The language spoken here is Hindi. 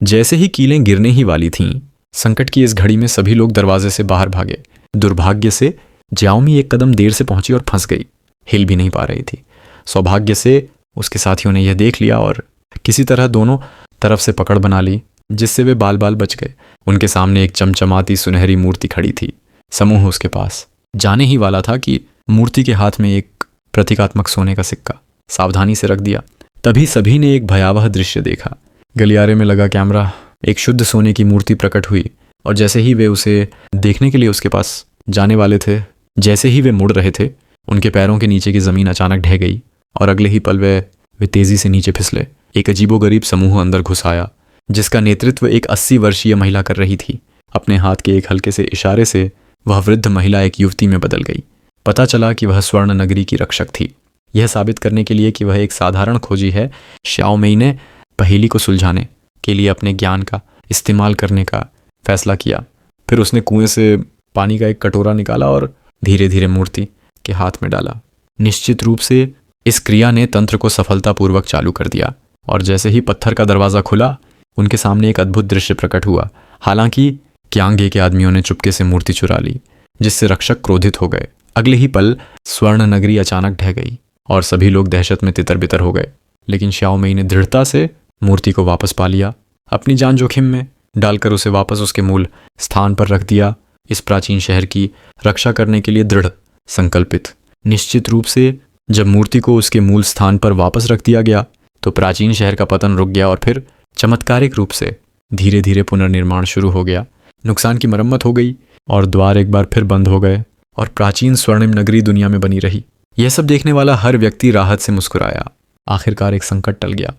जैसे ही कीलें गिरने ही वाली थीं, संकट की इस घड़ी में सभी लोग दरवाजे से बाहर भागे। दुर्भाग्य से ज्याओमी एक कदम देर से पहुंची और फंस गई, हिल भी नहीं पा रही थी। सौभाग्य से उसके साथियों ने यह देख लिया और किसी तरह दोनों तरफ से पकड़ बना ली, जिससे वे बाल बाल बच गए। उनके सामने एक चमचमाती सुनहरी मूर्ति खड़ी थी। समूह उसके पास जाने ही वाला था कि मूर्ति के हाथ में एक प्रतीकात्मक सोने का सिक्का सावधानी से रख दिया। तभी सभी ने एक भयावह दृश्य देखा। गलियारे में लगा कैमरा, एक शुद्ध सोने की मूर्ति प्रकट हुई और जैसे ही वे उसे देखने के लिए उसके पास जाने वाले थे, जैसे ही वे मुड़ रहे थे, उनके पैरों के नीचे की जमीन अचानक ढह गई और अगले ही पल वे तेजी से नीचे फिसले। एक अजीबोगरीब समूह अंदर घुस आया, जिसका नेतृत्व एक 80 वर्षीय महिला कर रही थी। अपने हाथ के एक हल्के से इशारे से वह वृद्ध महिला एक युवती में बदल गई। पता चला कि वह स्वर्ण नगरी की रक्षक थी। यह साबित करने के लिए कि वह एक साधारण खोजी है, श्याओमेई ने पहेली को सुलझाने के लिए अपने ज्ञान का इस्तेमाल करने का फैसला किया। फिर उसने कुएं से पानी का एक कटोरा निकाला और धीरे धीरे मूर्ति के हाथ में डाला। निश्चित रूप से इस क्रिया ने तंत्र को सफलतापूर्वक चालू कर दिया और जैसे ही पत्थर का दरवाज़ा खुला, उनके सामने एक अद्भुत दृश्य प्रकट हुआ। हालांकि क्यांगे के आदमियों ने चुपके से मूर्ति चुरा ली, जिससे रक्षक क्रोधित हो गए। अगले ही पल स्वर्ण नगरी अचानक ढह गई और सभी लोग दहशत में तितर बितर हो गए। लेकिन श्याओमेई ने दृढ़ता से मूर्ति को वापस पा लिया, अपनी जान जोखिम में डालकर उसे वापस उसके मूल स्थान पर रख दिया। इस प्राचीन शहर की रक्षा करने के लिए दृढ़ संकल्पित। निश्चित रूप से जब मूर्ति को उसके मूल स्थान पर वापस रख दिया गया तो प्राचीन शहर का पतन रुक गया और फिर चमत्कारिक रूप से धीरे धीरे पुनर्निर्माण शुरू हो गया। नुकसान की मरम्मत हो गई और द्वार एक बार फिर बंद हो गए और प्राचीन स्वर्णिम नगरी दुनिया में बनी रही। यह सब देखने वाला हर व्यक्ति राहत से मुस्कुराया। आखिरकार एक संकट टल गया।